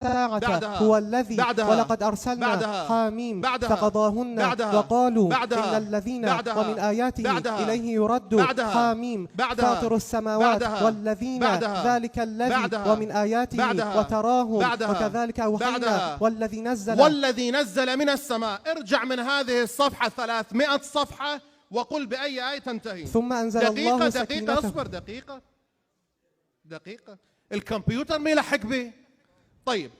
هو الذي ولقد أرسلنا حاميم فقضاهن وقالوا إن الذين ومن آياته إليه يرد حاميم فاطر السماوات والذين ذلك الذي ومن آياته وتراهم وكذلك أوحينا والذي نزل من السماء. ارجع من هذه الصفحة 300 صفحة وقل بأي آية تنتهي. ثم أنزل الله دقيقة اصبر دقيقة الكمبيوتر ما يلحق به. طيب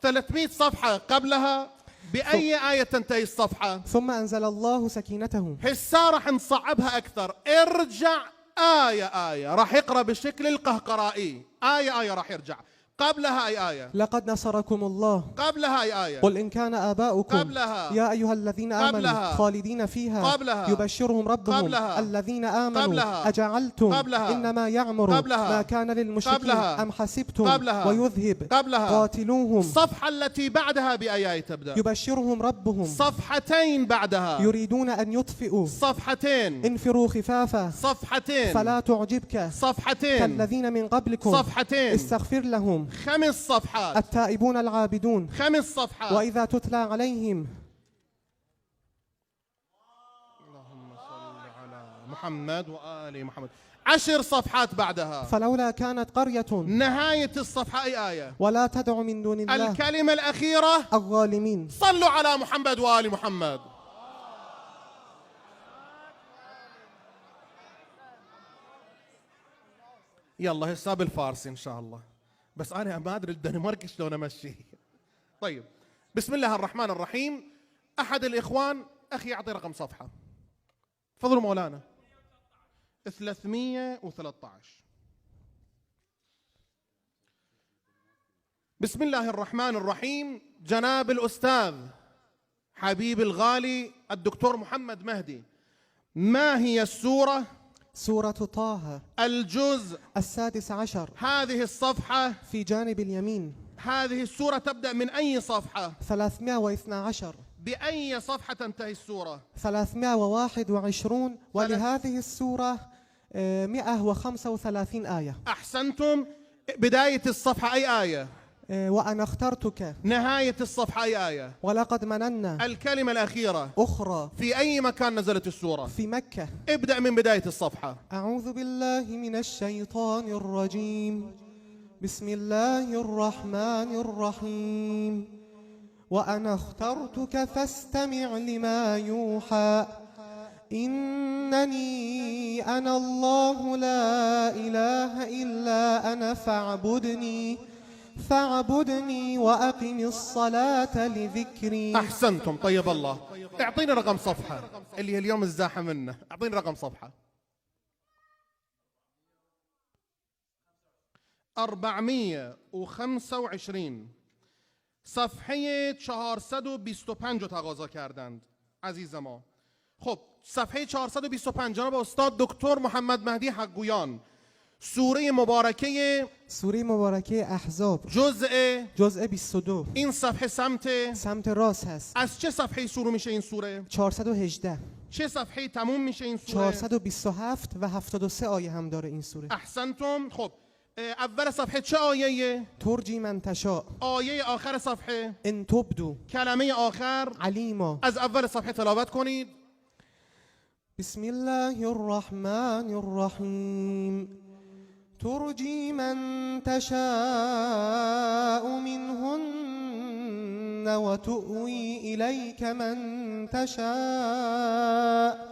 300 صفحة قبلها بأي آية تنتهي الصفحة؟ ثم أنزل الله سكينته. هسه راح نصعبها أكثر. ارجع آية راح يقرأ بالشكل القهقرائي. آية راح يرجع. قبلها أي آية؟ لقد نصركم الله. قبلها أي آية؟ قل إن كان آباؤكم قبلها يا أيها الذين آمنوا خالدين فيها قبلها يبشرهم ربهم قبلها الذين آمنوا قبلها أجعلتم قبلها إنما يعمر قبلها ما كان للمشركين قبلها أم حسبتم قبلها ويذهب قبلها قاتلوهم. الصفحة التي بعدها بأي آية تبدأ؟ يبشرهم ربهم. صفحتين بعدها يريدون أن يطفئوا. صفحتين. انفروا خفافا. صفحتين. فلا تعجبك. صفحتين. كالذين من قبلكم. صفحتين. استغفر لهم. 5 صفحات. التائبون العابدون. 5 صفحات. وإذا تتلى عليهم. اللهم صل على محمد وآل محمد. 10 صفحات بعدها. فلولا كانت قرية. نهاية الصفحة أي آية؟ ولا تدع من دون الله. الكلمة الأخيرة الظالمين. صلوا على محمد وآل محمد. يلا هسه بالفارسي إن شاء الله، بس أنا ما أدري الدنمارك شلون أمشي. طيب بسم الله الرحمن الرحيم. أحد الإخوان أخي يعطي رقم صفحة. تفضلوا مولانا. 313. بسم الله الرحمن الرحيم. جناب الأستاذ حبيب الغالي الدكتور محمد مهدي، ما هي السورة؟ سورة طه الجزء 16. هذه الصفحة في جانب اليمين. هذه السورة تبدأ من أي صفحة؟ 312. بأي صفحة تنتهي السورة؟ 321. ولهذه السورة 135 آية. أحسنتم. بداية الصفحة أي آية؟ وأنا اخترتك. نهاية الصفحة أي آية؟ ولقد مننا. الكلمة الأخيرة أخرى. في أي مكان نزلت السورة؟ في مكة. ابدأ من بداية الصفحة. أعوذ بالله من الشيطان الرجيم. بسم الله الرحمن الرحيم. وأنا اخترتك فاستمع لما يوحى إنني أنا الله لا إله إلا أنا فاعبدني وأقم الصلاة لذكري. أحسنتم. طيب الله اعطينا رقم صفحة اللي اليوم الزاحة منه. اعطينا رقم صفحة. 425 صفحه 425 تقاضا کردند عزیز ما. خب صفحه 425 جناب استاد دکتر محمد مهدی حقگویان، سوره مبارکه احزاب، جزء 22. این صفحه سمت راست هست. از چه صفحه شروع میشه این سوره؟ 418. چه صفحه تموم میشه این سوره؟ 427 و 73 آیه هم داره این سوره. احسنتم. خب اول صفحه چه آیه؟ ترجی من تشاء. آیه آخر صفحه؟ ان تبدو. کلمه آخر؟ علیما. از اول صفحه تلاوت کنید. بسم الله الرحمن الرحیم. ترجی من تشاء منهن وتؤوي إليك من تشاء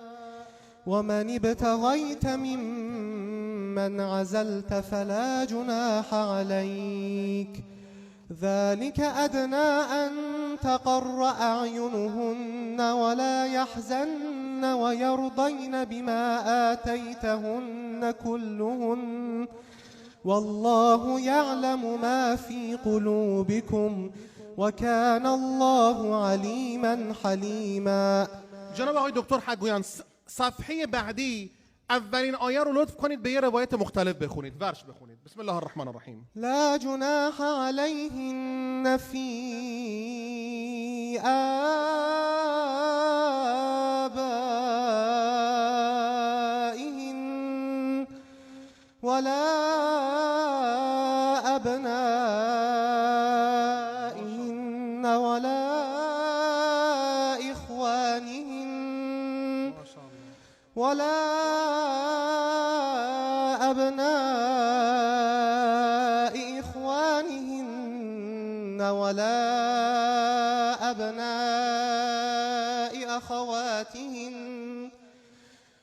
ومن ابتغيت ممن عزلت فلا جناح عليك ذلك أدنى أن تقر أعينهن ولا يحزن ويرضين بما آتيتهن كلهن والله يعلم ما في قلوبكم وكان الله عليما حليما. جناب آقای دکتر حقگویان، صفحه بعدی اولین آیه رو لطف کنید به یه روایت مختلف بخونید، ورش بخونید. بسم الله الرحمن الرحیم. لا جناح عليهن في آبائهن ولا أبنائهن ولا أبناء إخوانهن ولا أبناء أخواتهن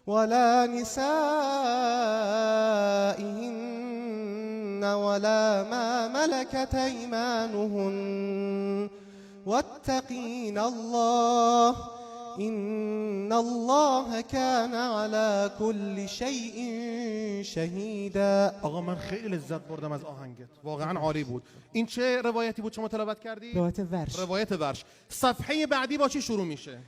ولا نسائهن ولا ما ملكت أيمانهن واتقين الله إن الله كان على كل شيء شهيدا. آقا من خیلی لذت بردم از آهنگت، واقعا عالی بود. این چه روایتی بود شما تلاوت کردی؟ روایت ورش. صفحه بعدی با چی شروع میشه؟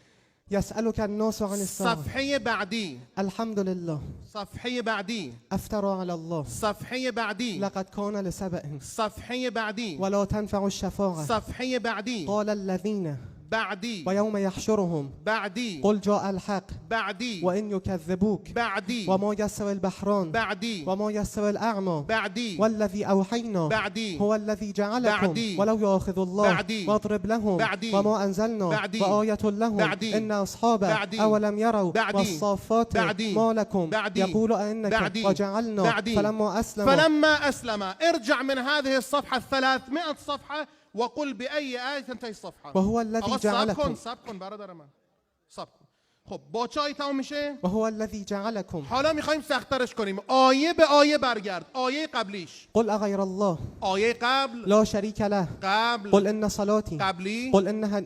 يسألك الناس عن الساعة. صفحه بعدی. الحمد لله. صفحه بعدی. افترى على الله. صفحه بعدی. لقد كان لسبأ. صفحه بعدی. ولا تنفع الشفاعة. صفحه بعدی. قال الذين بعدی. ويوم يحشرهم بعدی. قل جاء الحق بعدی. وإن يكذبوك بعدی. وما يستوي البحران بعدی. وما يستوي الأعمى بعدی. والذي أوحينا بعدی. هو الذي جعلكم بعدي. ولو يأخذ الله بعدي. واضرب لهم بعدي. وما أنزلنا بعدي. وآية لهم بعدي. إن أصحاب بعدي. أولم يروا بعدي. والصافات بعدي. ما لكم بعدي. يقول أئنك بعدي. وجعلنا بعدي. فلما أسلم ارجع من هذه الصفحة 300 صفحة وقل بأي آية تنتهي الصفحة. وهو الذي جعلكم صبر کن برادر من، صبر کن. خب با چای تمام میشه؟ وهو الذي جعلكم. حالا میخوایم سخت‌ترش کنیم. آیه به آیه برگرد. آیه قبلیش. قل أغير الله آیه قبل. لا شريك له. قبل. قل إن صلاتي. قبلی.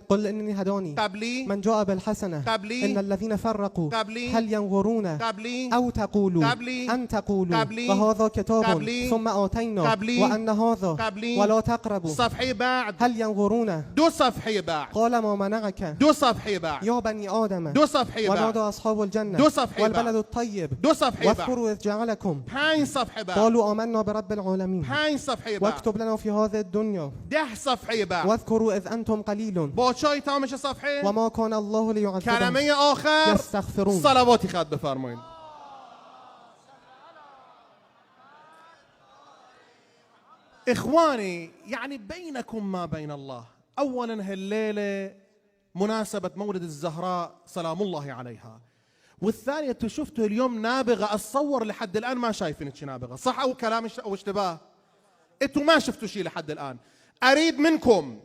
قل إنني هداني. قبلی. من جاء بالحسنة. قبلی. إن الذين فرقوا. قبلی. هل ينظرون قبلی. أو تقولوا قبلی. أن تقولوا قبلی. وهذا كتاب قبلی. ثم آتينا قبلی. وأن هذا قبلی. ولا تقربوا صفحه بعد. هل ينظرون. دو صفحه بعد. قال ما منعك دو صفحه بعد. يا بني آدم دو صفحه ونادى بعد. أصحاب الجنة دو صفحه والبلد بعد. الطيب دو صفحه بعد. واذكروا إذ جعلكم 5 صفحه بعد. قالوا آمنا برب العالمين 5 صفحه بعد. واكتب لنا في هذه الدنيا 10 صفحه بعد. واذكروا إذ أنتم قليل با چای تمام میشه صفحه. وما كان الله ليعذبهم کلمه آخر يستغفرون. صلواتی خط بفرمایید. إخواني يعني بينكم ما بين الله. أولا هالليلة مناسبة مولد الزهراء سلام الله عليها، والثانية انتوا شفتوا اليوم نابغة. اتصور لحد الآن ما شايفين شي نابغة، صح أو كلام أو اشتباه؟ انتوا ما شفتوا شيء لحد الآن. أريد منكم